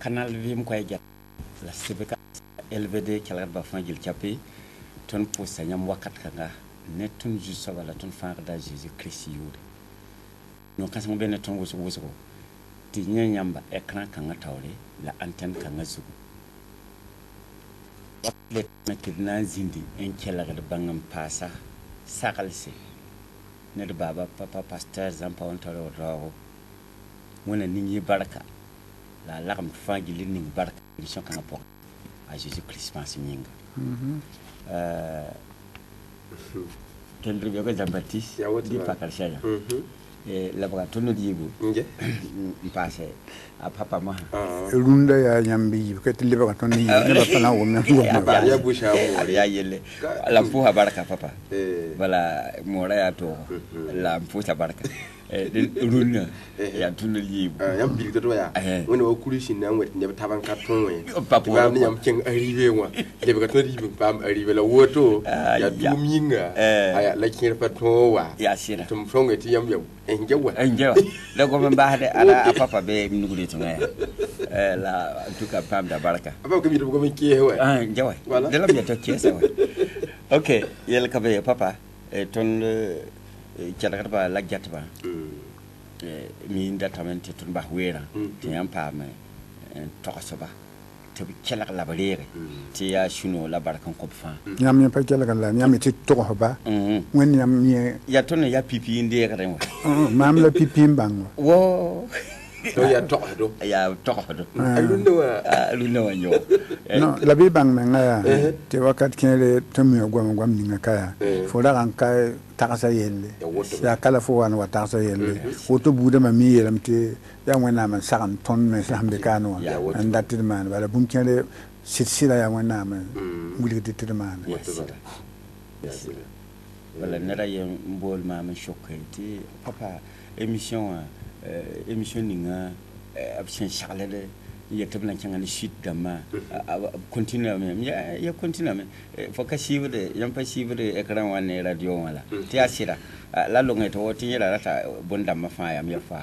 canal vim ko jet la sibika LVD kala ba fangil chapi ton poussa nyam wakat kanga ne tun juste wala ton fa da Jésus Christ yude no kan mo ben ton wusu ti nyamba écran kanga tawle la antenne kanga su le na kidna zindi en kala ga bangam pasa sakalse ne da baba papa pasteur zampa on tawle rawo wona ningi baraka la lakam fangil ning baraka émission kanga pok à Jésus Christ ma siminga kendri ko Jean-Baptiste di pakal shaya la baka tono dibu passé a papa ma runda ya nyambi ko te liba ko ni ne ba fana wo me ya busha mo ya yele la fuha baraka papa wala mora ya to la fuha baraka runda ya tono dibu yam bi to ya wona wa kulishi na ngwet ne taban karton we papa ni yam ken arrivé wa de ba to dibu pam arrivé la woto ya duminga aya la kin pato wa ya sira tum fronga ti yam yaw enjewa da ko ben baade ala papa be nugudi to la en tout cas pam da baraka aba ko mi do ko mi kiye wa enjewa de la mi to kiye wa ok yel ka be papa ton kala ba la jatta ba mi ndatamente ton ba wera te yam pam to ko ba te kala la barere te ya shuno la barakan ko fa nyam ne pa kala la nyam ti to ko ba wen nyam ne ya ton ya pipi inde ka den wa mam la pipi mbang wo to ya to do alunno wa nyo no la bi bang menga te wakat kele to mi gwam ni ngaka fo da kan ka takasa yelle ya kala fo wan wa takasa yelle woto bude ma mi yelam te ya wena man sakan ton me sambe kanu andati man bala bum kele sitsila ya wena man wuli de man wala nara yem mbol ma man shokkati papa émission ninga absen charlede ya tablan kangani shit dama continue même ya continue même faut que suivre yam pas suivre écran wane radio wala ti asira la longue to ti yela rata bonda ma fa yam ya fa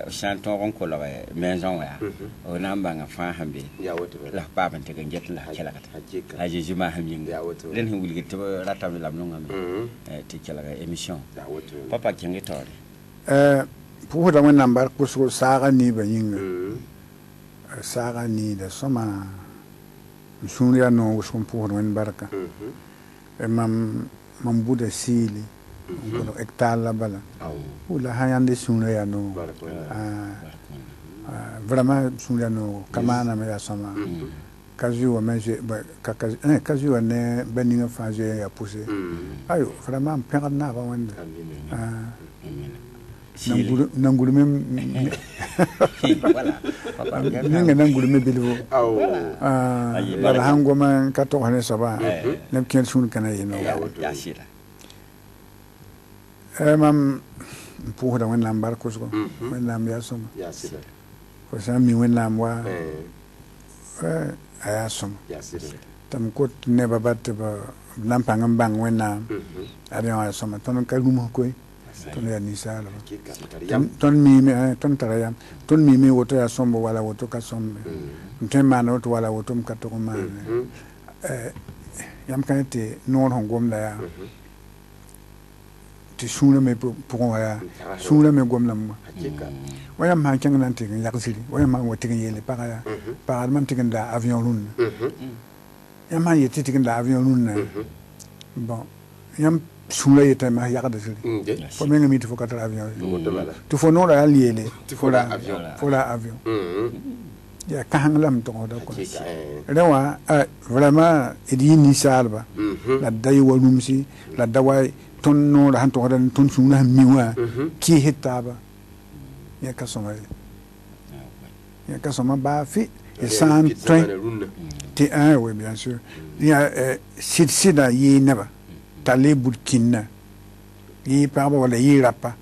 chanton ron ko la maison ya o namba nga fa hambe la baba te ga jet la kala kata a Jésus ma haminga den hin wulgi to rata mi lam longa ti kala émission papa kengi tore pour da wannan bar ko so saga ni ba yin saga ni da soma sunriya no so pour wen barka mam buda sili ko hectare la bala ula hayande sunriya no vraiment sunriya no kamana me ya soma kazu wa manger kazu wa ne beninga faje ya pousser ayo vraiment perdre na ba wanda nangulu mem voilà papa ninga nangulu me bilwo wala hango man ka to hane saba nem ken sun kana yino ya sira mam pour da wen lambar ko so wen lam ya soma ya sira ko sa mi wen lam wa aya soma ya sira tam ko ne babat ba lampangam bang wen lam ari ya soma ton ka gumo koy ton ya ni sala ton mi me ton tarayam ton mi me woto ya sombo wala woto ka sombe mtemana woto wala woto mkato ko man yam kanete non hongom la ya ti suna me pour ya suna me gom lam waya ma kan nan te yaksiri waya ma wote yele para ya para man te da avion run yam ma yete te da avion run bon yam sula yete ma yakda siri fo me ngami fo katra avion tu fo no la liele fo la avion ya kahanglam to da ko rewa vraiment idi ni salba la day walumsi la dawai ton no han to dan ton suna miwa ki hitaba ya kasoma ba fi et sans train ti oui bien sûr il y a sida yi neba tale burkina yi pa wala yi rapa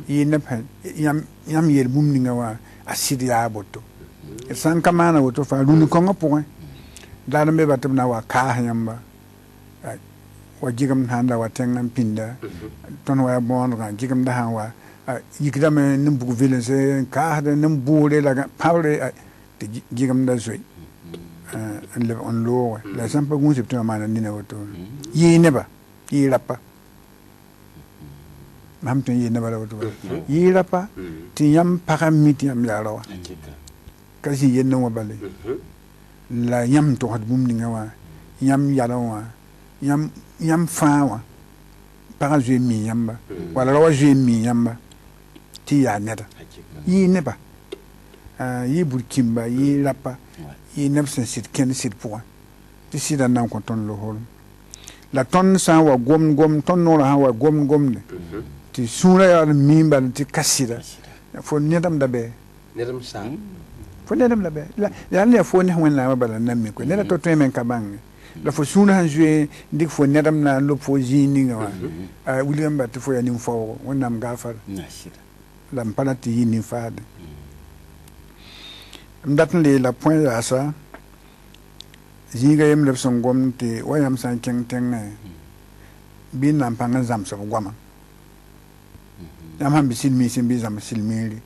yi neba yam yel bum ninga wa asidi ya boto et sans kamana woto fa runu ko ngapo da me batam na wa ka yamba wa jigam handa wa tengan pinda ton wa bon ga jigam da wa yigdame nimbu village ka da nimbu le la pawre te gigam da zoy le on lo la sampa gun sip to mana ni na wato yi ne ba yi rapa mam to yi ne ba wato yi rapa ti yam paramiti yam ya rawa ka si yen no bale la yam to hat bum ni ngawa yam ya rawa yam fa wa para je mi yamba wala rawa je mi yamba ti ya neta yi ne ba yi burkimba yi rapa yi nebsen sit ken sit point ti sida nan ko ton lo hol la ton sa wa gom ton no ha wa gom ne ti sura ya mimba ti kasida fo nedam da be nedam sa fo nedam la be ya ne fo ne wen la ba la nam mi ko ne to to men ka bang la fo suna han jouer ndik fo nedam na lo fo jini nga wa William ba ti fo ya nim fo wonam gafar la mpana ti yi ni fade mdatnle la point ya sa zinga yem le son gom te wayam san keng teng bin nam panga zam so gwama yam bi silmi sim bi zam silmiri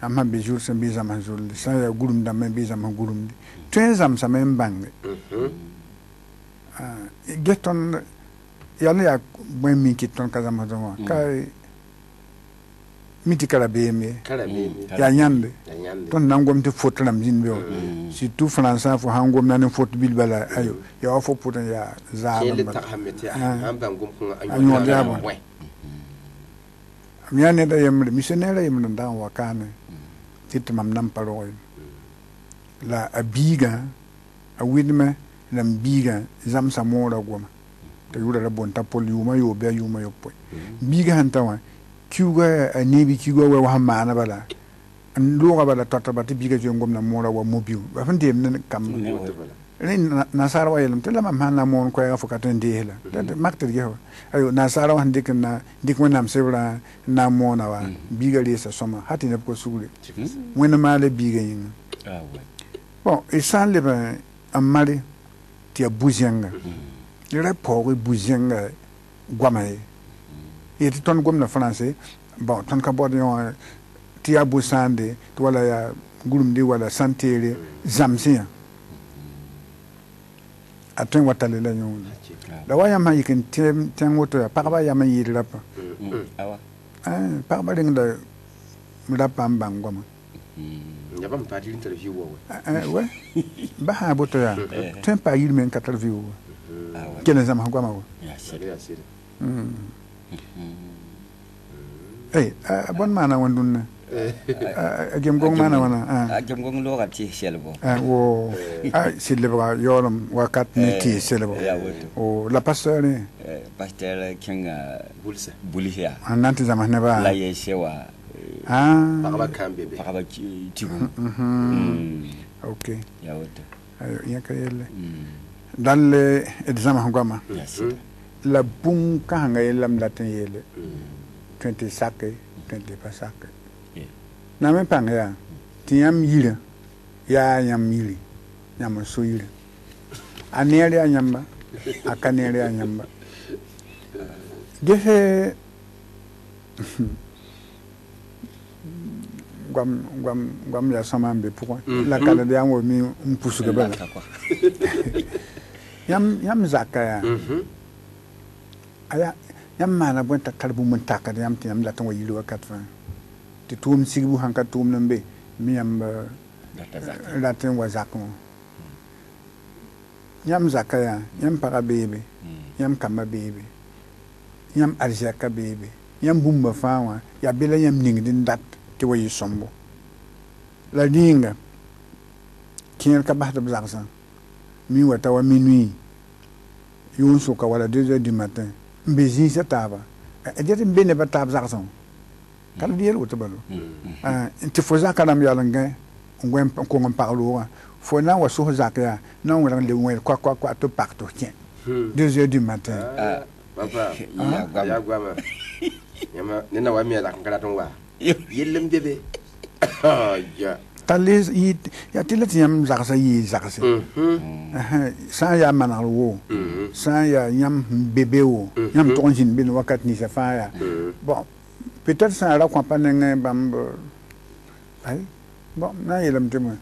yam bi jour sim bi zam jour sa ya gulum dam bi zam gulum tuen zam sa men bang geton yalla ya bwen mi kiton kazam do ka miti kala beme ya nyande ton nangom te fotlam jinbe surtout français fo hangom nan fot bil bala ayo ya fo putan ya za miane da yemre missionnaire yemre ndan wakane titmam nam paroy la abiga a widme lam biga zam samora goma te yura rabon tapol yuma yo be yuma yo poy biga hantawa kiuga nebi kiuga wa hamana bala an luga bala tota bati biga jongom na mora wa mobiu ba fande men kam nasara wa yelam tela mam hana mon ko ya fokata ndihela de makter ge ayo nasara wa ndik na dik wonam sebra na mona wa biga lesa soma hati ne ko sugule wona male biga yin bon et sans le amari ti abuzenga le pour buzenga gwamae et ton gom na français bon ton ka bod yon ti abusande to wala ya gulumdi wala santere zamsia atun watale la nyon la waya ma yikin tem woto ya pakaba ya ma yirla pa awa pakaba ringa mula pamba ngoma ya bam parti interview wo ouais ba ha boto ya tem pa yir men interview kene zama ngoma wo ya sire bon mana wandun agem gong mana wana agem gong lo gati selbo wo silba yolum wakat ni ti selbo o la pasteur pasteur kenga bulisa ananti zaman ne ba la yeshewa pakaba kambe pakaba tibu okay ya woto ayo yakayele dalle examen ngoma la bung ka nga yelam latin yele 20 sake 20 pasake na me pang ya tiam yira ya yam yiri yam so yiri anere anyamba akanere anyamba gefe gwam ya samambe pourquoi la kala de yango mi mpusu ke bala yam zakaya aya yam mana bon ta kalbu mun takade yam tiam la tan wa yilo 80 ti tum sigbu hanka tum nambe mi yam la tan wa zakmo yam zakaya yam para bebe yam kama bebe yam arzaka bebe yam bumba fawa ya bela yam ningdin dat ti wa yisombo la dinga kien ka bahda bazaksan mi wata wa minuit yun suka wala 2h du matin mbezi sa taba edete mbene ba tab zakson kala diel woto balo ti fo zakala mi yalanga ngwem ko ngam parlo fo na wa so zakya na ngwela le ngwel kwa to parto tien 2h du matin papa ya gwama yama nena wa mi ala kala ton wa yellem debe ya talis ya tilati yam zaksa yi zakse sa ya manal wo sa ya yam bébé wo yam tonjin bin wakat ni sa fa ya bon peut-être ça la comprendre bam ay bon na yelam te mo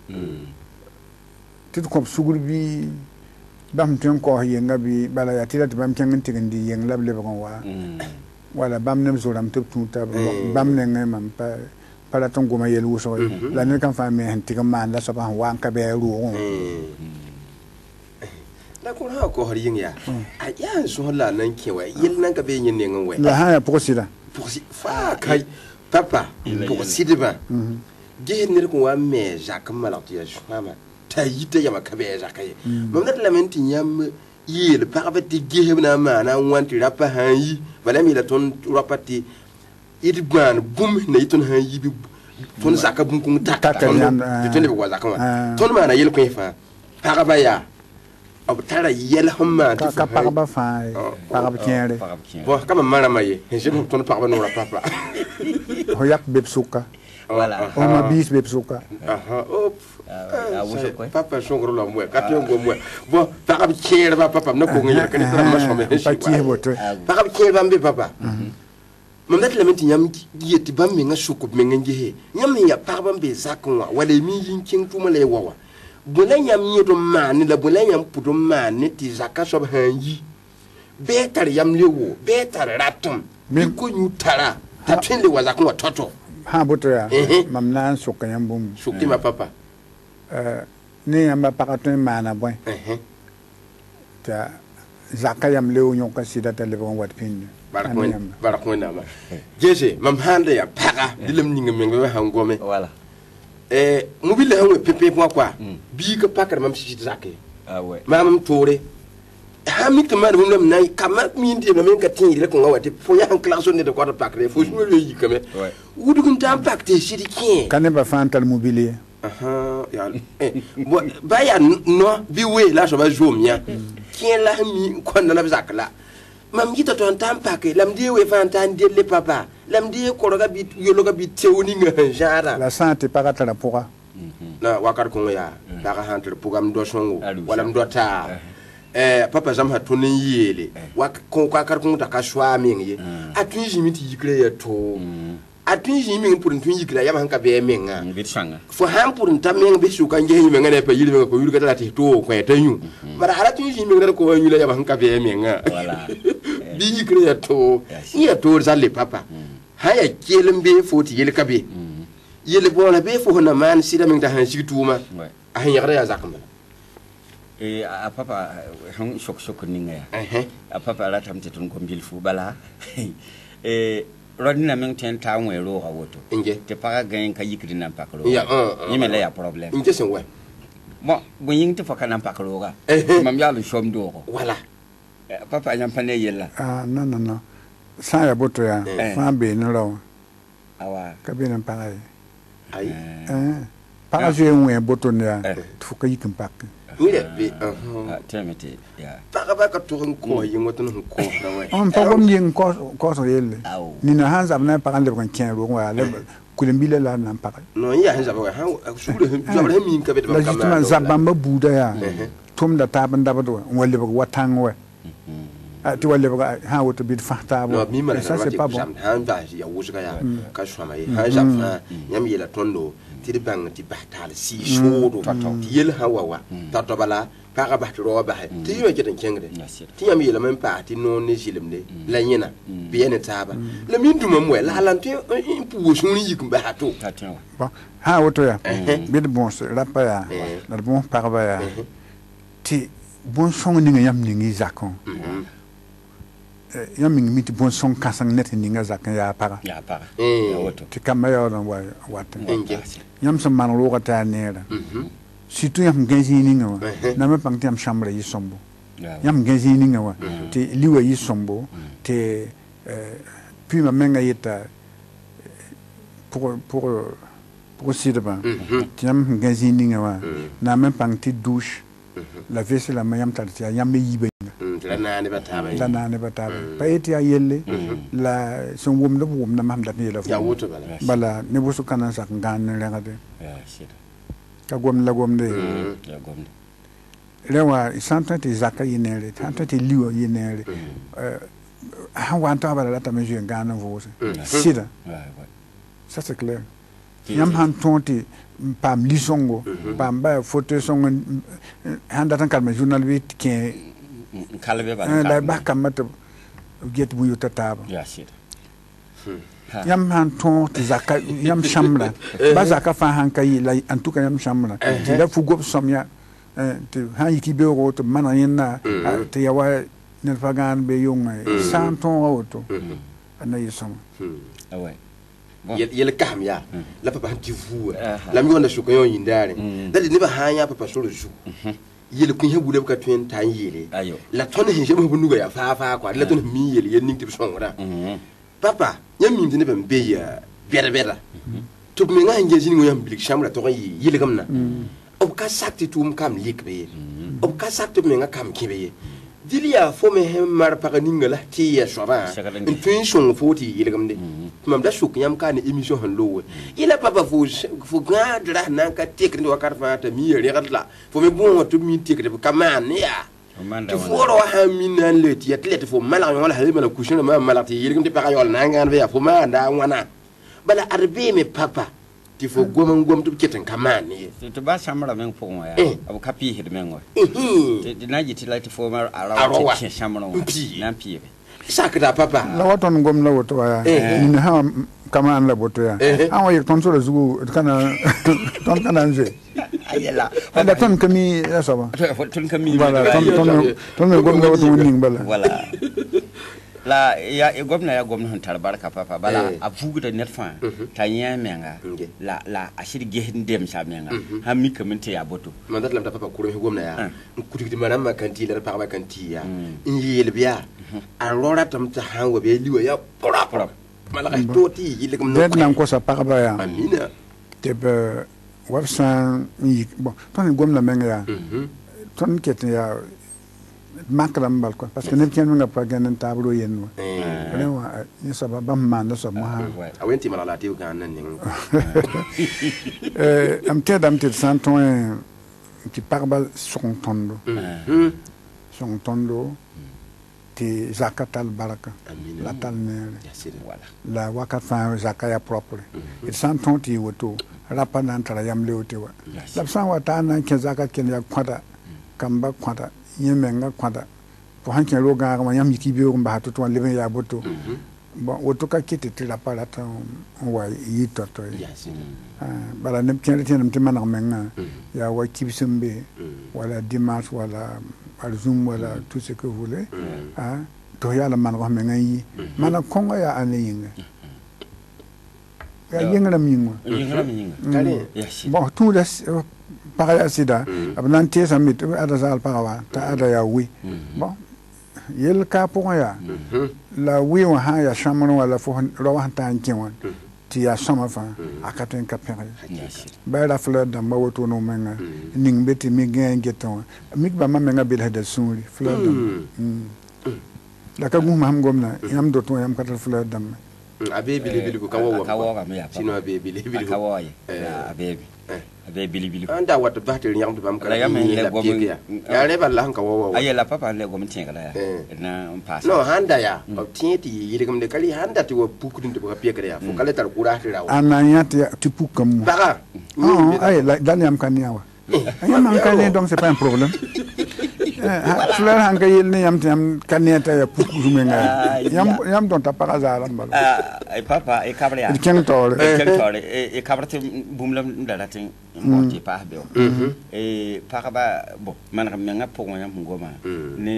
ti ko sugur bi bam ten ko yenga bi bala ya ti bam ten tin di yeng lab le ba wa wala bam nem zo ram te tu ta bam ne ngai mam pa para ton goma yelu so la ne kan fa me han ti kan man la so ba wa ka be ru la ko ha ko har yin ya a ya so la nan ke wa yel nan ka be yin ne ngai la ha ya posida fa kai papa posida ba ge ne ko wa me jacques malati ya shama ta yita ya maka be jacques mam na la menti nyam yel pa ba ti ge na ma na wanti rapa han yi bala mi la ton rapati it ban bum na yiton han yi bi ton zaka bum kun ta ton ne wa zaka ma ton ma na yel ko fa pa ba ya ab tara yel hamma ka pa ba fa pa ba tiere bo kama mara maye je ton pa ba no ra papa ho yak beb suka voilà o ma bis beb suka papa songro la mo ka tiongo mo bo pa ba tiere ba papa na ko ngi ka ni tra ma so me pa tiere boto pa ba tiere ba mbe papa mam dat lamenti nyam yeti bam me nga shukup me nga ngehe nyam ya pa ba mbe zakwa wala mi yin king tuma le wawa bola nyam nyedo mani la bola nyam pudo mani ti zaka so hanyi betar yam lewo betar ratum mi ko nyutara ta twende wa zakwa toto ha boto ya mam nan suka yam bum shukti ma papa ne yam ba pakato mana boy ta zaka yam lewo nyoka sida ta le bon wat pin barakwen ma jese mam hande ya paga dilam ninga menga hangome voilà mobile hanwe pepe kwa bi ka pakar mam shi zake ouais mam tore ha mi ka mar mum nay kama mi ndi na men ka tin ile ko ngawati fo ya han classo ne de ko pakre fo jwe le yikame wudu kun tam pakte shi di kin kan ba fantal mobilier ya bo ba ya no bi we la so ba jomia kin la mi ko na la zakla mam yita ton tam pake lam die we fantan die le papa lam die ko roga bi yologa bi tewni nga jara la santé pakata la poka na wakar ko ya daga hanter pugam do songo wala ndo ta papa zam ha tonin yele wak ko kar ko ta ka shwa mingi atun jimiti yikre ya to atun jimi pour tun yikra yam hanka be menga bitsanga fo han pour tam menga be suka ngehi menga ne pa yili menga ko yulga ta to ko etanyu mara haratun jimi menga ko yula yam hanka be menga voilà bi yikre ya to zalle papa haya kelem be foti yele kabe yele bona be fo na man sida menga han sigtuma a han yagra ya zakamba a papa han shok ninga ya a papa la tamte tun ko bilfu bala rodina men ten ta nwe ro ha woto te para gain ka yikri nan pakro ni me la ya problem inje sen we bon bu yin te faka nan pakro ga mam ya lu shom do ko wala papa nyam pane yella no sa ya boto ya fa be no ro awa ka be nan para ai para je nwe boto ne tu ka yikin pak ile be temete ya para ba ka to ko yin woto no ko da we on pa gom yin ko so yelle ni na hanza na pa kan le kan ken ro wa le kulimbile la nan pa no ya hanza ba ha sulu zabra min ka be ba ka ma zabamba buda ya tum da ta ban da ba do wale ba watan we ti wale ba ha woto bi fahta bo ça c'est pas bon han ba ya wuska ya ka shwa mai ha jafa yam yela tondo ti bang ti bahtal si shodo ti yel hawa tato bala pa ga bahtro ba ti yo ke tan kengre ti yam yela men pa ti no ne jilimde la nyina bi ene taba la min duma mo la lante pu shuni yikum ba hato bon ha woto ya bi de bon rapa ya na bon pa ba ya ti bon song ni yam ni zakon yam mi ti bon song kasang net ni zakon ya para woto ti kamaya no wa wat yam sam man ro ta nera situ yam genzi ni ngawa na me pang tiam chambre yi sombo yam genzi ni ngawa te liwa yi sombo te puis ma menga yeta pour sidba tiam genzi ni ngawa na me pang ti douche la vaisselle ma yam tar tiam yam me yiba la nane bataba pa eti ya yelle la son wom do wom na mam dat ni la ya woto bala ne busu kanan sak ngan renga de shit ka gom la gom de ya gom de rewa santa ti zaka yinere santa ti liwo yinere ha wanta bala la ta me je ngan vo sida ça c'est clair yam han tonti pam lisongo pam ba photo songo handa tan kalma journal wit ke kalbe ba la ba kamata get bu yuta taba ya shit yam han tonti zaka yam shamra ba zaka fa han kai la en tout cas yam shamra ti la fu gop somya te han yiki be ro to mana yena te yawa ne fagan be yonga santon auto ana yisam awe yel kam ya la papa ti fu la mi wona shuko yon yindare dali ne ba hanya papa so ju yel kun hebu le ka tuen tan yele la ton hin jema bu nuga ya fa kwa la ton mi yel yen ning ti so ngora papa nyam mi ne ben be ya bera to me nga nge jini ngoyam bilik shamra to yi yel kam na ob ka sakti tum kam likbe ob ka sakti me nga kam kibe dilia fo me hem mar pa ningala ti ya shoba in shon foti yel kam de mam da shuk yam kan emission han lowe ila papa fo gadra na ka tek ndi wakar fa ta mi yel gatla fo me bon to mi tek de kaman ya tu fo ro ha min nan le ti atlet fo mala wala ha mala kushin ma mala ti yel kam de pa yol na ngan ya fo ma da wana bala arbe me papa ti fo gom tu keten kamane to ba shamra men fo ya abu kapi hid men ngo ti na jiti like fo mar arawa ti shamra na pi sakda papa la waton gom la wato ya ni ha kaman la boto ya an wa ton so zugu kana ton kana nje ayela ada ton kami ya saba ton kami bala ton gom la wato ning bala wala la ya gwamna han tarbarka papa bala a fugu da netfa ta menga la ashir gehin dem sha menga ha mi kaminta ya boto man dat lam ta papa kuro gwamna ya kudi manam makanti la papa makanti ya in yel biya a rora tam ta hanwa be liwa ya pora mala ka toti yil kam no det nan ko sa papa ya amina te be wafsan bon ton gwamna menga ya ton kete ya makram bal ko parce que nem ken nga pa ganan tablo yenno rewa ni sababa man so ma awenti mala lati ga nan ni am te santon qui parba son tondo ti zakatal baraka la talne la wakata zakaya propre il santon ti woto rapa nan tara yam lewte wa la san wata nan ke zakaken ya kwada kamba kwada yemenga kwada po hanke roga ma yam yiki biyo mba to to leben ya boto bon woto ka kiti tila pala ta wa yito to bala nem ken reten nem timana menga ya wa kibsumbe wala dimanche wala alzum wala tout ce que vous voulez to ya la man wa menga yi mana kongo ya ane yinga ya yinga minga kale bon tout les para sida abnan te samit ada sal parawa ta ada ya wi bon yel ka po ya la wi wa ha ya shamano wala fo rawa ta ankiwan ti ya sama fa akaten ka pere ba la fleur da ma woto no menga ning beti mi gen geton mi ba ma menga bil hada sunri fleur la ka gum ham gomna yam do to yam ka fleur da abe bili ko kawo kawo me ya sino abe bili kawo ye abe bili anda wat batel nyam to bam kala le gom ya le balla han kawo ayela papa le gom tin kala ya na pass no handa ya obtienti yiri gam de kali handa ti wo pukudin to ka pie kala ya fo kala tar kura ti rawo ananya ti pukam baga ay dan yam kan yawa yam kan donc c'est pas un problème fleur hanga yelni yam kaneta ya puku menga yam don ta para zara mbal ay papa e kabra ya ken tore e kabra te bumlam dalatin mo ti pa be e para ba bo man kam menga po yam ngoma ne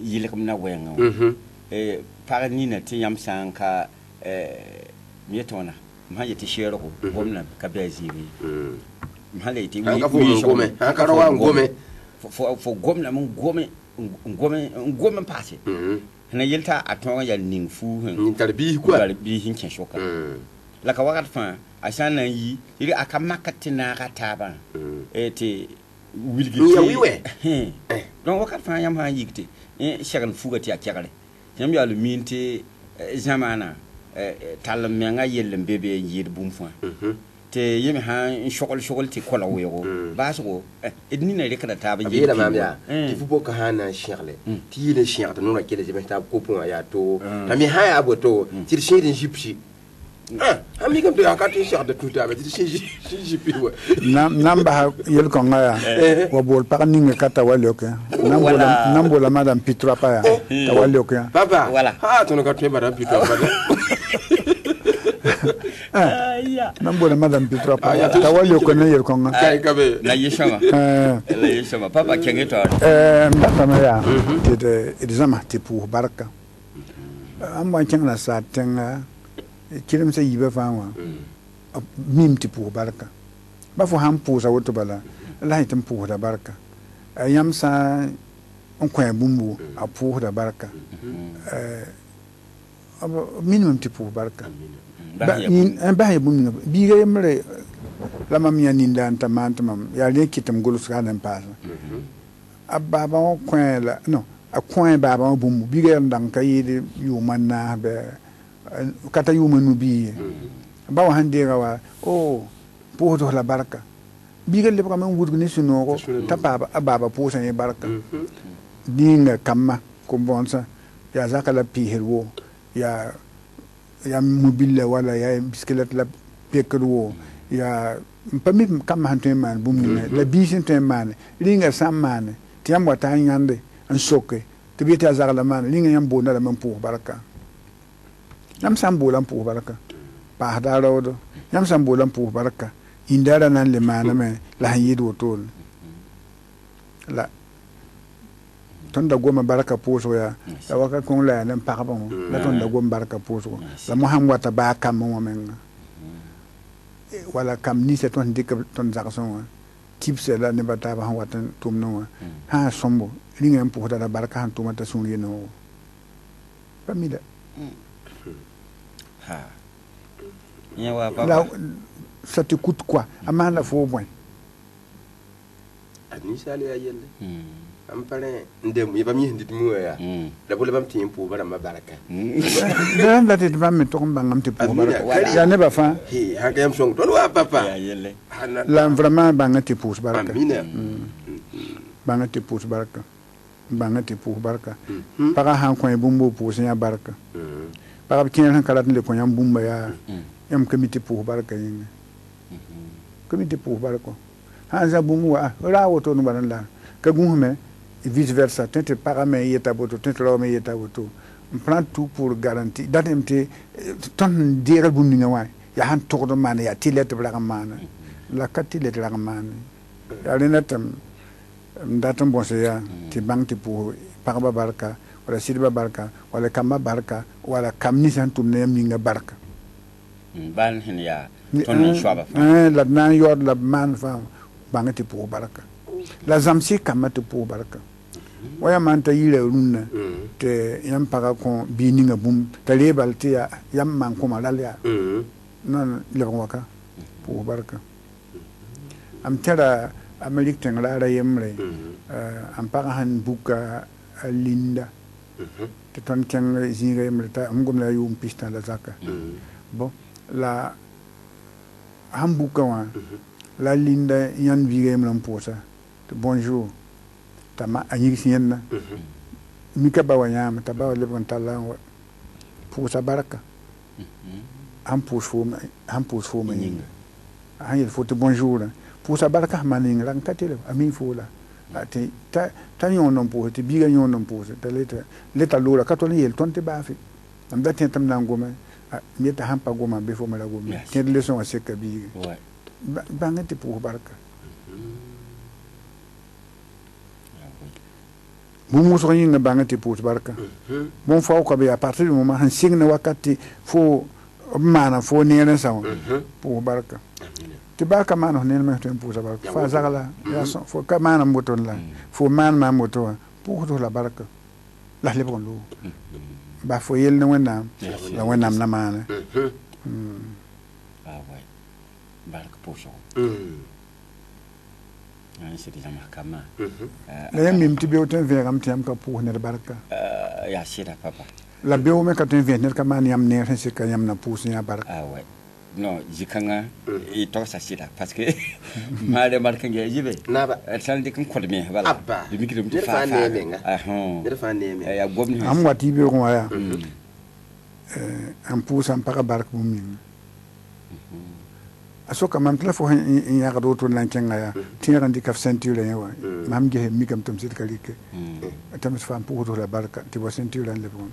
yile kam na wenga e para ni na ti yam sanka mietona ma yeti shero ko gomna ka be ziwi ma le ti wi ngome aka rawa ngome fo gomna mun gome passe na yelta aton ya ning fu hin tarbi ko tarbi hin ken shoka la ka wakat fa asana yi iri aka makatina ka taba ete wilgi ya wiwe don wakat fa yam ha yigte shagal fugati akere yam ya luminte zamana talam menga yellem bebe yid bumfa te yemi ha shogol ti kola wego baso edni na rekada taba yi la mamya ti fu boka hana shirle ti le shirte no rakele je meta ko pon ya to ta mi ha aboto ti shirte jipsi ami kam de akati cheikh de tout avec si pi wa namba yel ko ngaya wa bol pa ninga kata walioke nambola madam Pitra pa ya ta walioke papa Voilà. ah ton ka madam Pitra pa nambola madam Pitra pa ta walioke na yel ko nga kay kabe na yeshama la yeshama papa kengeto mbata ma ya de exama te pour baraka amba changna sa tenga kirim se yibe fawa mim te pour baraka ba fo ham pour sa woto bala la hitam pour da baraka yam sa on ko bumbu a pour da baraka minimum te pour baraka ba ya bumbu bi ga yamre la mam ya ninda antamanta mam ya le kitam golu ska nan pa abba ba ko la no a coin baba bumbu bi ga ndang kay yu manna be kata yu manu bi ba wa hande ga wa o po do la baraka bi ga le ba man wurgu ni suno ko ta baba po san e baraka dinga kamma ko bonsa ya zakala pi herwo ya mobile wala ya bisiklet la pekro ya pamit kamma hanto man bumni la bisin to man ringa samane tiam wata nyande an soke te biete azagala man linga yam bona la man pour baraka yam sambola pour baraka pa dalodo yam sambola pour baraka indara nan le mana me la yido tol la tonda goma baraka poso ya la waka kon la nan pa ba la tonda goma baraka poso la moham wata ba kam mo men wala kam ni se ton dik ton zakson tipse la ne bata ba wata tumno ha sombo linga pour da baraka han tumata sunri no pamida ha yawa papa là ça te coûte quoi amana fo bon ani sali ya yelle am pare ndem yeba mi hindi mu ya da bole bam tin pour bara ma baraka dan la te ba me to mbangam te pour baraka ya ne ba fa he ha ga yam song to wa papa ya yelle la vraiment bangati pour baraka amina bangati pour baraka bangati pour baraka para han ko e bumbo pour ya baraka para kin han kala le ko yam bumba ya yam comité pour baraka yin comité pour baraka han za bumbo ra woto no banala ka gumme et vice versa tente para me yeta boto tente lo me yeta boto on prend tout pour garantir datemte ton dire bunni ngwa ya han to do man ya tilet bla man la katilet la man ya lenatam ndatam bon se ya ti bank pour para baraka wala sidba baraka wala kamba baraka wala kamni santum ne minga baraka ban hin ya ton shwaba la nan yod la man fa bangati pour baraka la zamsi kamati pour baraka waya manta yile runna te yam paga ko bininga bum tale balti ya yam man ko malalia non le waka pour baraka am tara amerik tengla ra yemre am paga han buka linda te ton keng zinga yemre ta am gum la yum pista la zaka bon la am buka wa la linda yan viga yemre posa bonjour tama anyi sienna mika ba wanyama taba le bon tala pour sa baraka am pour fo ma ninga an il faut bonjour pour sa baraka maninga ran katele ami fo la ati ta nyon non pour te biga nyon non pour te leta lola katoni yel tonte ba fi am da tentam nan goma mi ta hampa goma be fo mala goma ken leçon a sekka biga ouais ba ngati pour baraka bon muso yin bangati pour baraka bon fo ko be à partir du moment han signe wakati fo mana fo nere sa pour baraka te baraka mana ne me tem pour baraka fa zagala ya so fo ka mana moton la fo man ma moto pour to la baraka la le bon lo ba fo yel ne wena la wena na mana ah ouais baraka pocho c'est déjà marquant la yam mim tibe oten veram tiam ka pour ne baraka ya sira papa la bew me ka ten vener ka man yam ne se ka yam na pousse ya baraka ah ouais non jikanga et to sa sira parce que ma de marquant ya jibe na ba tan de kan kodme wala de mikidum ti fa fa ne ya gomni am wati be ko ya am pousse am para baraka mum asoka mam telefo in ya gado to lan kenga ya tira ndi kaf ceinture ya wa mam ge mi kam tum sit kalike tam fam pour la barka ti bo ceinture lan le bon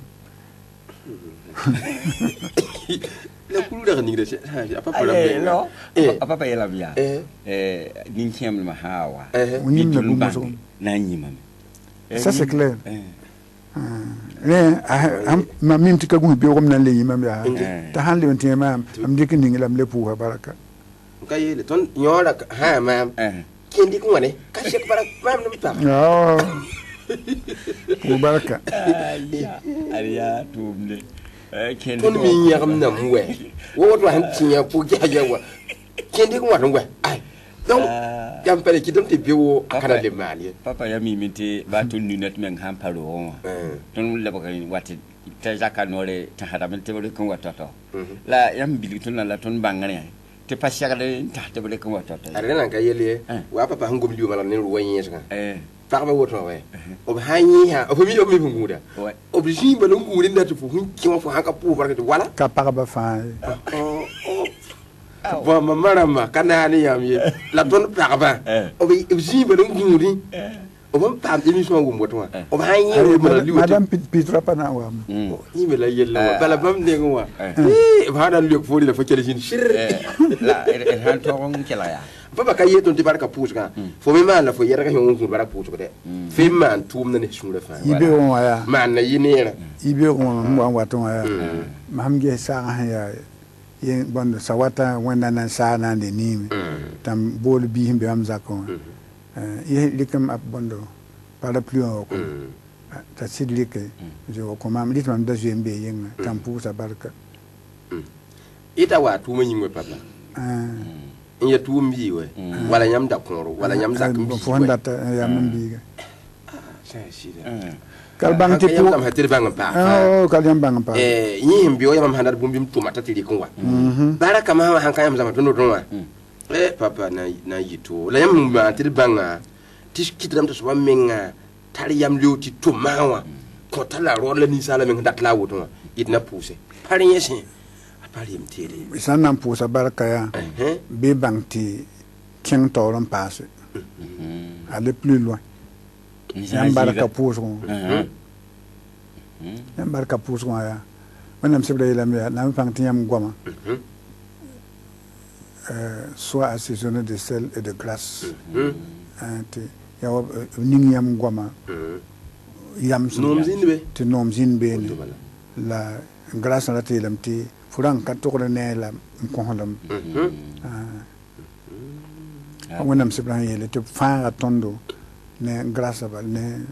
la kulu da ni de apa para be no apa pa yela bia nin kem ma hawa ni na bu mo so na nyima ça c'est clair ma mim tika gu bi gom nan le yima ya ta han le on ti ma am dik ni ngilam le pour baraka kay le ton nyora ha ma kendi ko ngane ka shek para mam no ta pour baraka ariya tumle kendi ton mi yam na mwe wo to han tinya po ja ja wa kendi ko ngwa ai donc yam pare ki dum te biwo akana le mali papa ya mi minti ba tun nunet men han paro ton le ba wati ta jaka nore ta hada men te bo ko watoto la yam bil tun la ton bangane te pasiagale ta te bo ko watoto are nan ka yele wa papa hangom liwo mala ne ruwanyi saka parba woto we ob hanyi ha ob mi bunguda ob jimba no ngudi ndati fu hun kima fu hanka pu barka wala ka parba fa bon mamarama kana ni yam ye la ton parba ob jimba no ngudi ob pam émission ngum woto ob hanyi mala liwo madame Petra pana wa ni me la yella bala bam de ngwa ba da liwo fo di la fa kele jin shir la han to ngum kela ya papa ka yeton ti baraka puska fo me man la fo yera ka yon ko baraka puska de fe man tum na ne sura fa ibe on ya man na yinera ibe on mo wato ya mam ge sa ya yen bon sawata wanda nan sa nan de ni tam bol bi himbe am zakon ye likam ab bondo para plus on ko ta sidlike je ko mam dit mam da jembe yen tam pusa baraka ita wa tuma nyimwe papa in ya tuum biwe wala nyam da koro wala nyam da kum fo handa ta ya mam biga sa shida kal bang ti pu kam hatir bang pa kal yam bang pa yim biyo yam handa bum bim tuma ta tiri kunwa baraka ma han kayam zama tono tonwa papa na yito la yam ma tir banga tis kitram to so menga tari yam lioti to mawa ko tala ro la ni sala men dat la woto itna pousse pari yesi san nan pusa baraka ya be bangti king toron passe aller plus loin yam baraka pusa yam baraka pusa ya manam sebra ila me na pangti yam goma soit assaisonné de sel et de glace ya ning yam goma yam nom zinbe la glace la telamti furan ka to ne la ko holam wonam sibran yele te fa tondo ne grâce ba ne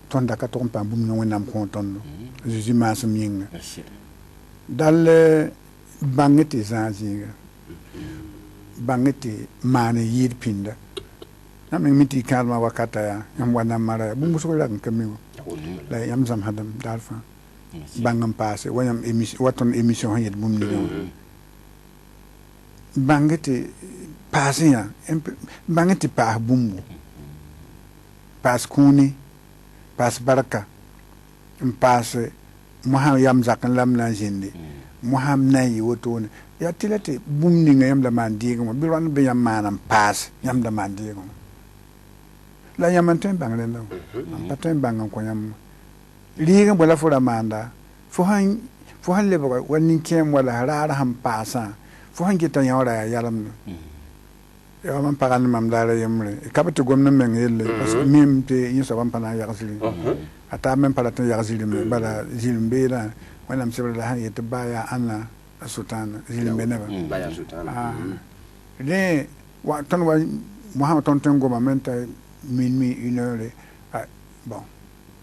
tonda ka to pam bum no wonam ko tondo je ma sum yinga dal bangeti zanziga bangeti mane yid pinda na me miti kalma wakata ya am wana mara bum so la kamiwo la yam zam hadam dal fa bangam passé wayam émission waton émission hayet bum ni bangete passé ya bangete pa bumbu pas kuni pas baraka pas moham yam zakan lam na jinde moham nay woto ya tilate bum ni ngam la man diga mo bilwan be yam manam pas yam da man diga la yam anten banglen la paten bangam ko yam liga bola fura manda fo han le ba wani kem wala harara ham pasa fo han gita yawra yalam ya man pagan mam dala yemre kabatu gomna men yelle parce que mim te yisa bam pana yagsili ata men pala tan yagsili me bala zilmbe la wala msebra la han yete baya ana sultana zilmbe ne ba baya sultana le wa ton wa muhammad ton tan goma menta minuit 1h bon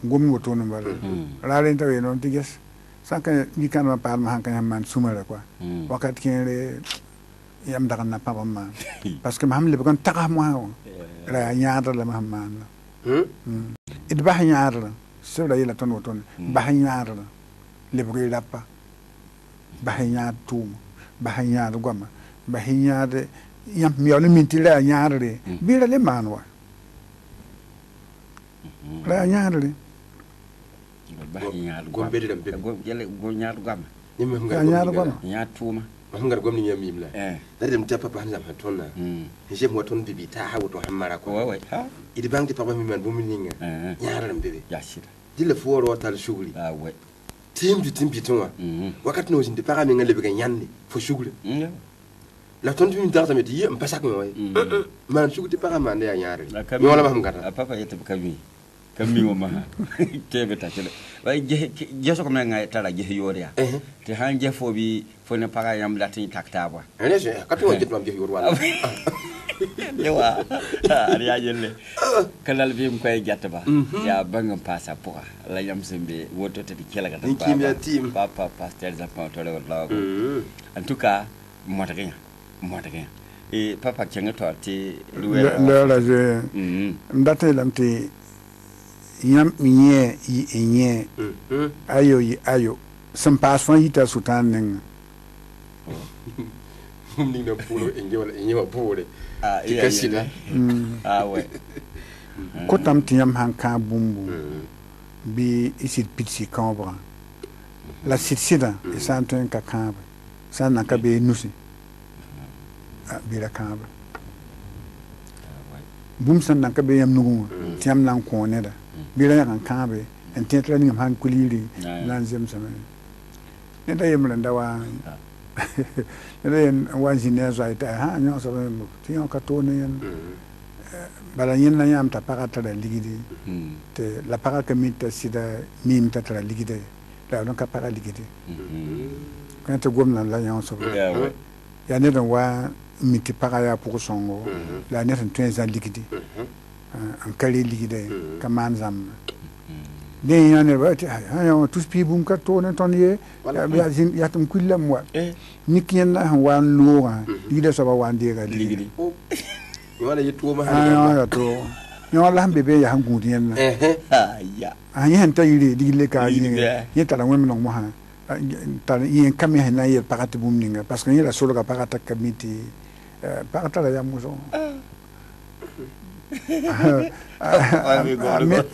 gomi woto no bala rale tawe non tiges sanka ni kan ma par ma han kan man sumara quoi wakat kene yam daga na papa ma parce que maham le kon taga mo ra nyaadra la maham man it bah nyaadra so la yela ton woto bah nyaadra le bugay lappa bah nyaad tum bah nyaad goma bah nyaad yam mi ole minti la nyaadre bi la le manwa la nyaadre go ñaar gam ni me nga ñaar tuma ngar gomni ya mimla da dem ta papa hanza patonna je mo ton bibi ta hawo to hammara ko ouais ha idi bank papa mi man bu mi ninga nyaaram bebe ya shida dile foro tal shuguli ah ouais tim bitonwa wakat no jinde para mi ngale be nyanni fo shuguli la ton mi darta mi di mpasa ko man shuguli para man ya nyaare mi wala ma ngata papa yete kami wama tebe ta tele way je so ko men ngay tala je yoria te han je fo bi fo ne para yam latin takta ba ene je ka to je to am je yor wala yewa ari ajelle kalal bi mu koy jatta ba ya bangam passa pour la yam sembe woto te kela ka papa pasteur za pa to le wala en tout cas mo ta ganya et papa kenga to te la je ndate lamte yam nye nye ayo some pass from hita sultan ning ni na puro enje pure kasida ah ouais ko tam tiam hanka bumbu bi isit pitsi kambra la sitsida e santen ka kamba sana ka be nusi bi la kamba bum san nan ka be yam nugu tiam nan ko ne da bi la kan kambe en tetra ni han kuliri nan zem sama ne da yem lan da wa ne da yen wa jine zo ita ha nyo so ti on ka to ne bala yen na yam ta para ta ligidi te la para ka mit sida mim ta tra ligidi la non ka para ligidi quand te gom nan la yan so ya ne da wa miti para ya pour songo la ne tan tuen za ligidi an kali ligide kaman zam den yana ba ta ya tous pi bum ka to ne ton ye ya tum kullam wa nikien na wan luwa ligide so ba wan de ga ligide wala yetu ma ya to yo la bebe ya hangu den na ya an yan ta yiri digile ka ye ta la wemi no mo ha ta yen kami na ye pakati bum ninga parce que la solo ka pakata kamiti pakata la ya muso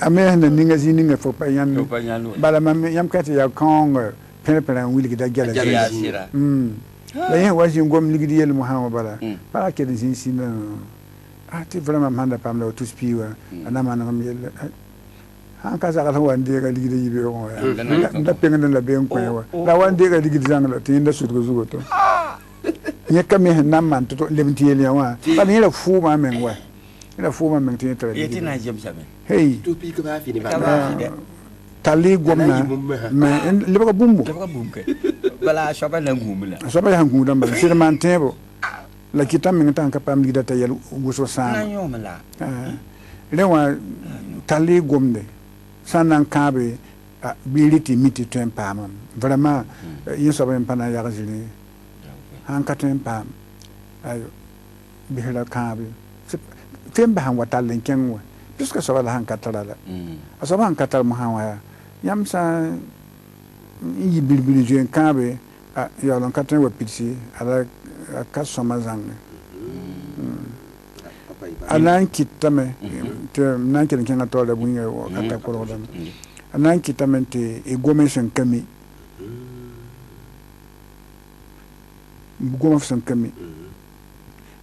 ame na ninga zininga fo pa yan bala mam yam kati ya kong pere wili da gala la yen waji ngom ligidi yel muhammad bala para ke din sina ti vraiment manda pam la tous piwa ana man ngam yel han ka sa ka wande ga ligidi yibe ko ya nda penga na be ko ya la wande ga ligidi zangala tin da sudu zugo to nyeka me na man to lebti yel ya wa ba ni la fu ma men wa ila fuma mengti tra yeti na jem sabe hey to pi ka ba fini ba tali gomna mais lebaka bumbu ke bala shoba na ngumula soba ya ngumula ba sir man tebo la kitam mi tan ka pam ligida ta yel guso sana na yomala le wa tali gomde sanan kabe biliti miti tempa mam vraiment yin soba en pana ya gazili han ka tempa ayo bihla kabe temba han watalen kenwa puisque so wala han katala la so han katal mo han wa yam sa yi bilbil je kabe ya lon katen wa pitsi ala ka so mazang alan kitame te nan ken ken atola bunye o kata ko dan alan kitame te e gomen kami gomen kami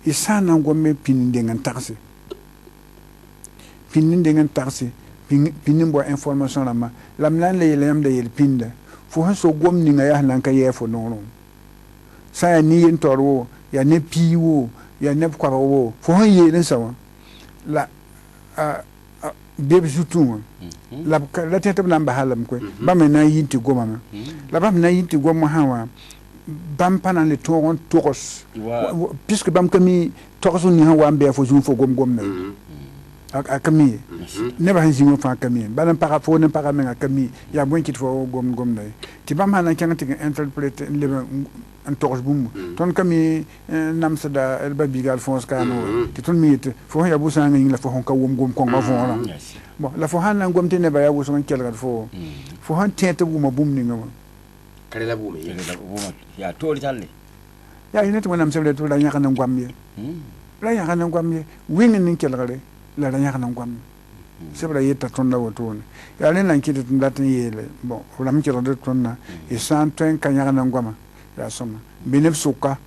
isana ngome pininde ngan taxi pinin dengan taxi pinin bo information la ma lamlan le yam de yel pinda fo han so gom ni ngaya nan ka yefo non sa ya ni en torwo ya ne piwo ya ne kwa wo fo han yelen sawa la bebe sutu la tete blan ba halam ko ba me na yinti goma ma la ba me na yinti goma hawa bam panan le toron toros puisque bam kami toros ni ha wa mbe fo jun fo gom na akami neba hanzi mo fa kami balan para fo ne para men akami ya bon kit fo gom day ti bam hanan kan ti interpret le en toros bum ton kami namsada el babi Alphonse Kano ti ton mi fo ya bu sanga ngi la fo ka gom ko ba fo la bon la fo hanan gom te ne ba ya bu so kan kel fo han tete bu ma bum ni ngam kare la bu ya toli talle ya ine to nam sebe to la nyaka nan gwam ye la nyaka nan gwam ye wingen ni kel gare la nyaka nan gwam sebe yeta tonda woto ne ya len nan kiti tunda tan yele bon la mi kelo de tonna e san ten kan nyaka nan gwama ya soma benef suka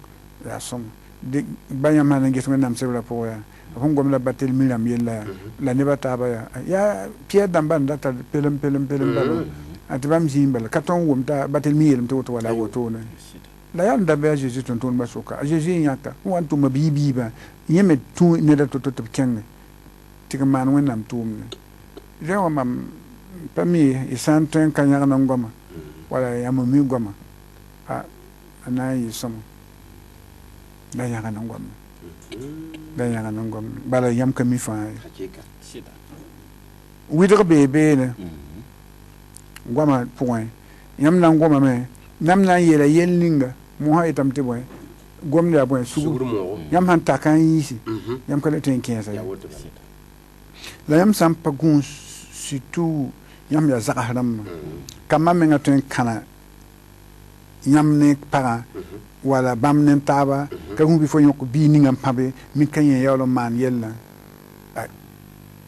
ya soma de banya mana ngi suma nam sebra po ya hon gom la batel milam yella la ne bata ba ya pierre damban data pelem balo atibam jimbal katon wom ta batel milam to wala woto na la ya nda ba Jesus ton ba suka Jesus nyaka wan to mabibi ba yeme tu ne da to kenge tiga man wen nam tum ne jewa mam pami isanten kanyaka na ngoma wala ya mo mi ngoma ana yi som da ya kana ngom bala yam kami fa hakika shida widra bebe ne ngoma point yam na ngoma me nam na yela yelinga mo ha itam te boy gom ya boy sugur mo yam han takan yisi yam kala ten kensa ya woto la yam sam pagun surtout yam ya zakaram kama menga ten kana yam ne para wala bam ne taba ka hum bi fo yok bi ni ngam pabe mi kanye yawlo man yella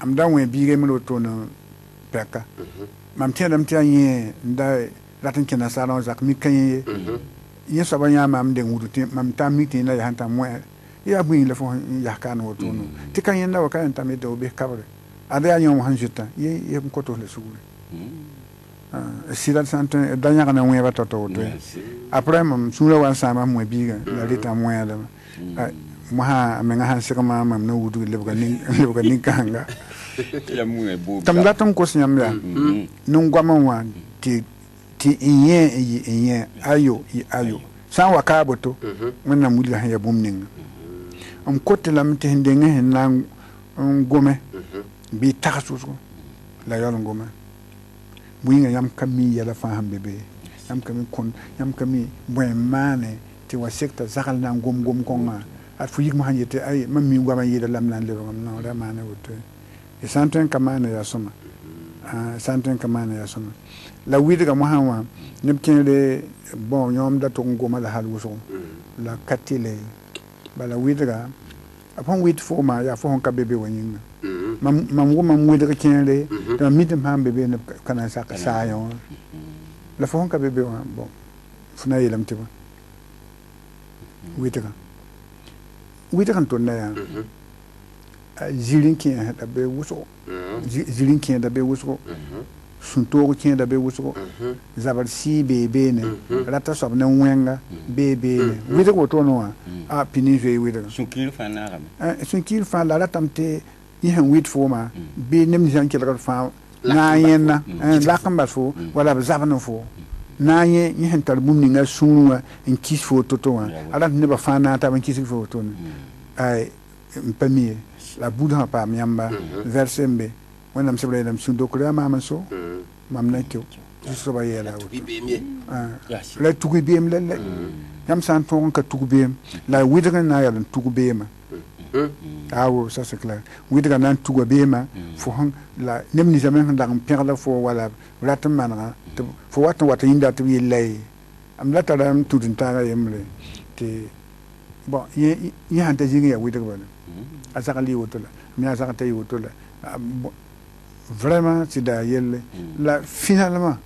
am da wen bi ge mo to no peka mam tiadam tianye nda latin kena salon zak mi kanye ye so ba nyama am de wuduti mam ta mi tin la ya hanta mo ya bu le fo ya kan wo to no ti kanye nda wa kan ta mi do be kabre ada ya nyom hanjita ye ko to le sugule sida santen danya kana mwe batoto to après mam sura wan sama mwe biga la lita mwe la maha menga han sikama mam na wudu le buga nin kanga ya mwe bo tam datam ko sinyam ya nun gwama wa ti iye ayo san wa ka boto wannan muli han ya bumnin am kotte lam te ndenge hen na ngome bi takasusu la yolo ngome buinga yam kami yala faham bebe yam kami kon yam kami bwen mane ti wa sekta zakal na gom konga at fu yik ma hanyete ay mammi ngwa yida lam lan le ngam no da mane wote e santen kamane ya soma santen kamane ya soma la widiga mo hanwa nebkene bon nyom da to ngoma la hal wuso la katile bala widiga apon wit fo ma ya fo hon ka bebe wanyinga mam wo mam widiga kene da mitem ham bebe ne kana sa yo la fo hon ka bebe wa bon funa yelam tiba widiga to na ya zirin kin da be wuso zirin kin da be wuso suntogo kin da be wuso zabar si bebe ne rata sob ne wenga bebe ne widiga to no a pini je widiga sunkil fa na ram sunkil fa la ratamte ihan wit fo ma be nem jan kelga fa na yenna la kamba fo wala zabana fo na ye ihan tarbum ni ngal sunwa en kis fo toto wa ala ne ba fa na ta ban kis fo to ay mpamie la buda pa miamba versembe wonam sebra dam sundo ko ma man so mam na kyo so ba yela la tugu biem le yam san ton ka tugu biem la widra na ya tugu biem awo ça c'est clair widra na tugu biem fo han la nem ni jamais da perla fo wala ratam manra fo wata inda to yelay am la ta dam tudin ta yemle te bon ye hanta jinga ya widra bana azaka li wotola mi azaka tay wotola vraiment c'est da yelle la finalement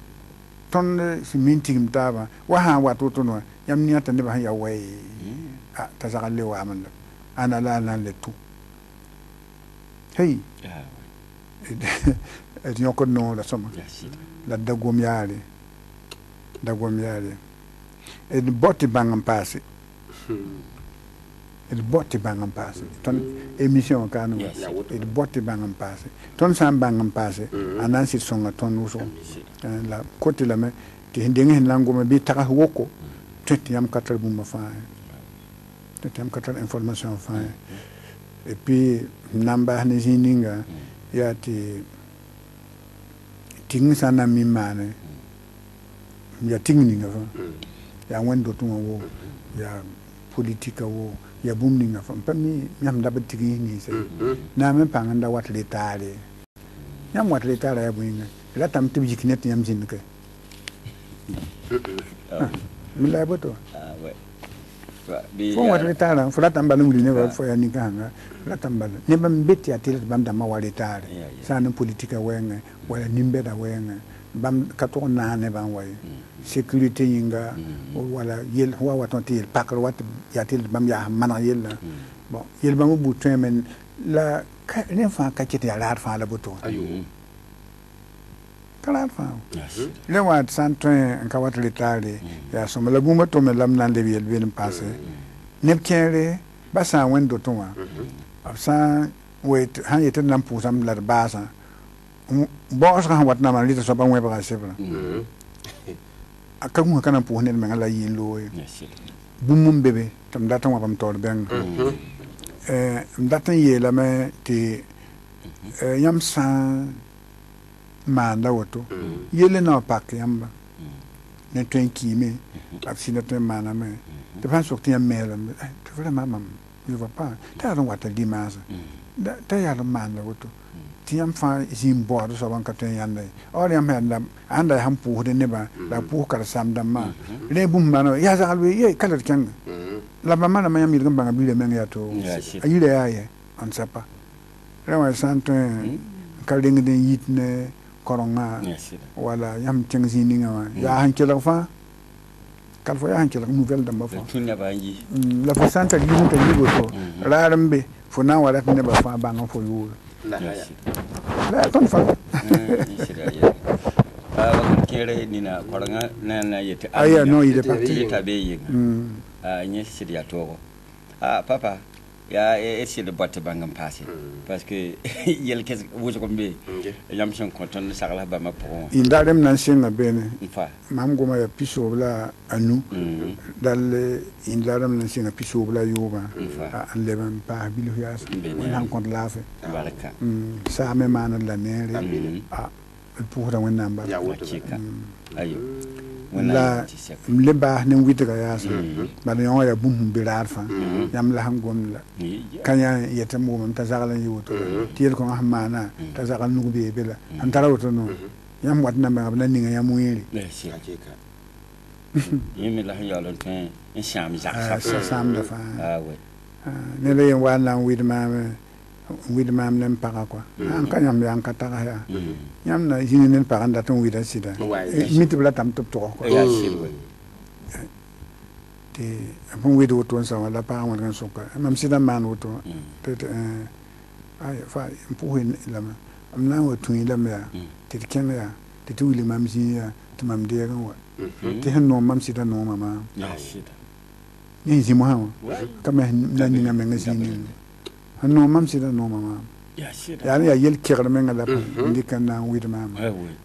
ton si mintigim taba wa ha wa to no yam ni ata ne ba ya way ta zaka le wa man ana la le tout hey et nyoko no la soma la dagom yaale et botti bangam passé et botti bangam passé ton émission kanu et botti bangam passé ton sam bangam passé anan sit songa ton uso la côté la me ti ndenge hen lango me bi taka woko tet yam katal bu ma fa tet yam katal information fa et puis namba ne jininga ya ti ting sana mi mane ya ting ninga fa ya wendo tu wo ya politika wo ya bum ninga fa pami yam da batigi ni se na me panganda wat letale yam wat letale ya buinga la tam tibi kinet yam jin ke mi la boto fo wat letale fo la tam balu ni ne fo ya ni kanga la tam balu ne bam beti atil bam da ma wat letale sana politika wenga wala nimbe da wenga bam kato na ne ban way sécurité yinga wala yel wa waton til pakr wat ya til bam ya mana yel bon yel bam bu men la ne fa ka kiti ala fa la buto ayo kala fa le wa santin ka wat litale ya so la gumba to me lam nan de yel ben passé ne kere ba sa wendo to wa sa wait han yete nan pusam la basa bo sa wat na man lita so ba we ba sebra akamu kana pu ne me ngala yilo bumum bebe tam datan wa bam tol ben datan yela me ti yam sa manda woto yele na pak yamba ne twen ki me absina twen mana me de pan sok tiam mela te vraiment mam je vois pas ta ron wata dimanche ta ya manda woto tiam fa zim board so ban kapten yande or yam handa anda ham pu de neba la pu kar sam damma le bum mano ya za alwe ye kala kan la mama na mayam yirgam banga bile men ya to ayile ya ye on sait pas rewa santo kalding de yitne koronga wala yam changzi ninga ya hankela fa kalfo ya hankela nouvelle damba fa tunna bangi la fa santa limu to ligo to rarambe fo na wala ne ba fa banga fo yu la ton fa kere nina koronga na yete aya no il est parti tabe yin nye shirya togo papa ya essayer de botte bangam passé parce que yel kes wujo ko be yam son konton sagla ba ma pour indalem nan singa bene fa mam goma ya piso bla anu dal indalem nan singa piso bla yoba an leban pa bilu yas nan kont lafe baraka sa me man la nere pour da wonna ba ayo la leba ne witra yasa ba no ya bum birar fa yam la hangom la kanya yete mo ta zagala yuto tiel ko ahmana ta zagal nugo be bela antara woto no yam wat na ba ninga yam wiri yemi la yalo tan sham sa sam da fa we ne le wa na widma nem para quoi an kanyam yang kata ya yam na jinin para ndaton wida sida mit bla tam top to ko ya silwe te apon wido to sa wala pa wan kan soka mam sida man woto te ay fa impuhin lama am na woto ilama ya te ken ya te tuili mam ya te mam de gan wa te han no mam sida no mama ya sida ni zimo ha kama na ni na menga sini no mam sida no mama ya sida ya yel kigr menga la ndikan na widma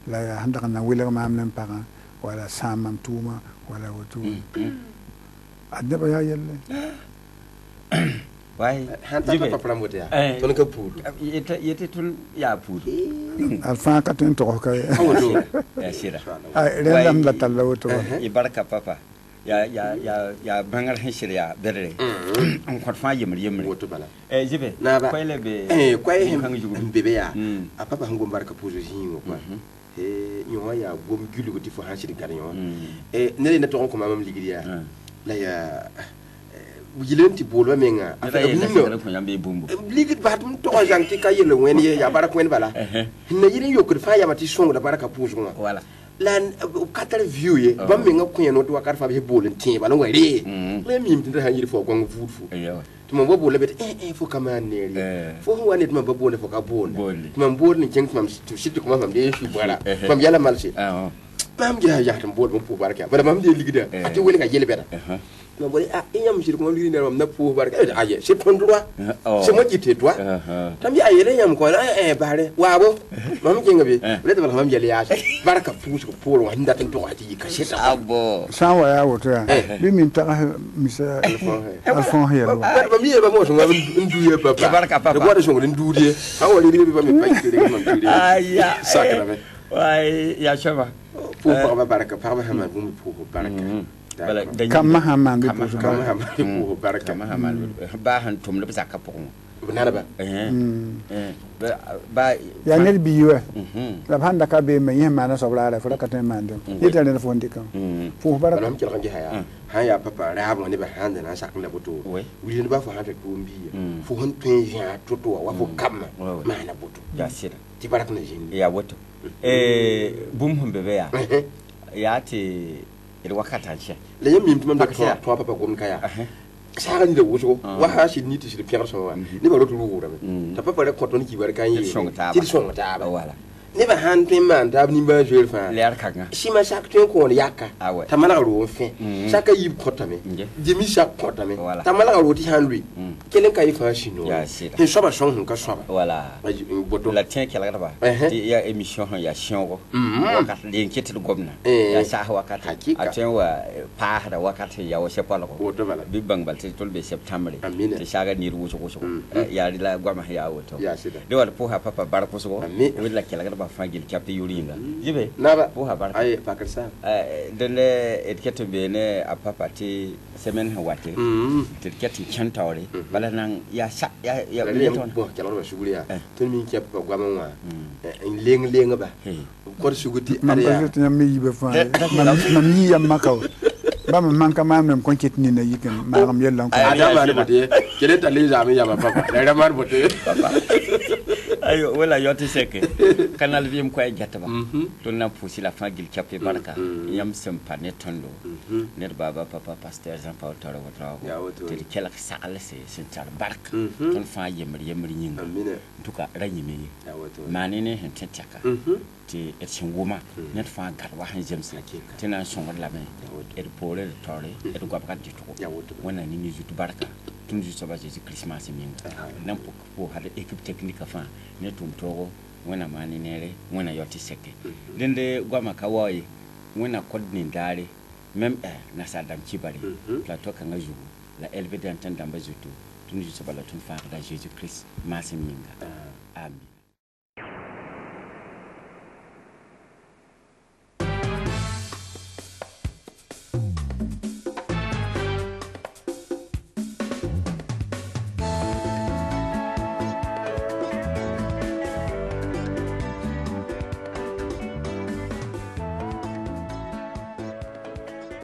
la ya handa na wiler mam nem para wala samam tuma wala woto adda ba ya yelle wai hanta pa pramote ya ton ka pur yete tun ya pur alfa ka ten to ka ya sida ay rendam la talla woto ibaraka papa ya bangal hishriya berre on ko fa yimri woto bala jibe koyle be koy hem bebe ya a papa hango barka pozo jingo quoi yo ya gom gulu ko tifo hanshiri garyon nele na to ko mamam ligiya la ya wujilenti bolwa menga ko yambe bumbu ligit batum to janti kayele wen ya baraka wen bala na yiri yokor fa ya mati songo da baraka pozo wala lan katar view ye bam me nga kunya no to wakar fa be bolen tin ba ngwa re le mi mtin ha yiri fo gong fufu to mo bo le bet fo kama neri fo ho wanet ma ba bolen fo ka bolen to mo bolen ni jeng mam to shit ko mam de shu bara mam yala malsi mam ja tam bol mo pu baraka ba mam de ligida ati woni ka yele beta mo boli inyam shir ko liri ne mam na pu baraka aye c'est ton droit c'est moi qui te dois tam ya yele nyam ko bare wabo mam jenga be le tam mam yele ya baraka pu ko pu ro hinda tan to ati ka sheta abo sawa ya woto ya bi min ta misa alfon hero ba mi ba mo so ngam nduye papa baraka papa ko so ngam nduye ha wali ri ba mi pa ke mam nduye aya sakra be wai ya shaba pu pa baraka pa ba ma bu pu baraka kama haman bi pu baraka ba han tum le zakka pokon nana ba ba ya ne biwe la handa ka be me yema na sobla la fura ka te mande yeta ne fo ndika fu bara nam kila kangi haya papa ra mo ne ba handa na sak na boto wi ne ba fo handa ko mbi fo hon pen ya toto wa fo kam ma na boto ya sira ti barak na jini ya woto bum hum bebe ya te wakata che le yam mim tumam da to papa gom kaya saga ni da wuso wa ha shi ni ti shi pierre so wa ni ba rotu ruura ta papa re koton ki bar kan yi ti songa ta ba wala ne ba han tin man ta ni ba jeur fa leer kanga shi ma sak tun ko yaka ta mala ro fe saka yi kota me jemi sak kota me ta mala ro ti hanri kelen kai fa shi no he so ba son hun ka so ba wala boto la tien kala ba ti ya émission ya shiongo wakati le nkete gomna ya sa wakati atwen wa pa da wakati ya wo sepalo ko bi bangbal ti tolbe septembre ti saga ni ruwo ko ya la gwama ya woto de wala po ha papa bar ko so wala kala fangil capte yuringa jibe naba bo habar ay pakar sa dele etiketo bene a papa ti semen hawate etiketo chantawre bala nan ya leton bo kala ba shuguliya tun min ke papa gwama wa leng ba ko shuguti ariya man mi yibe fa man yi yam makaw ba man ka man nem kon ketni na yiken magam yellan ko adama ne bote kele tali jami ya papa da man bote papa ayo wala yote seke kanal vim ko ay jattaba to na pusi la fangil capé barka yam sempa ne tondo ne baba papa pasteur Jean Paul Toro watra te kela sakala se sentar barka ton fa yemri nyinga en tout cas ranyimi manene hen tetaka te et singuma net fa garwa han james te na songa la men et pole tore et go bakka ditu wana ni jutu barka tun ju soba je Christmas minga nan po hada équipe technique enfin ne tum togo wana mani nere wana yoti seke dende gwama kawoyi wana kodni dare même na sadam chibari plateau kanga jugu la elbe d'entendre dans bazutu tun ju soba la tun fa da Jésus Christ masin minga amen.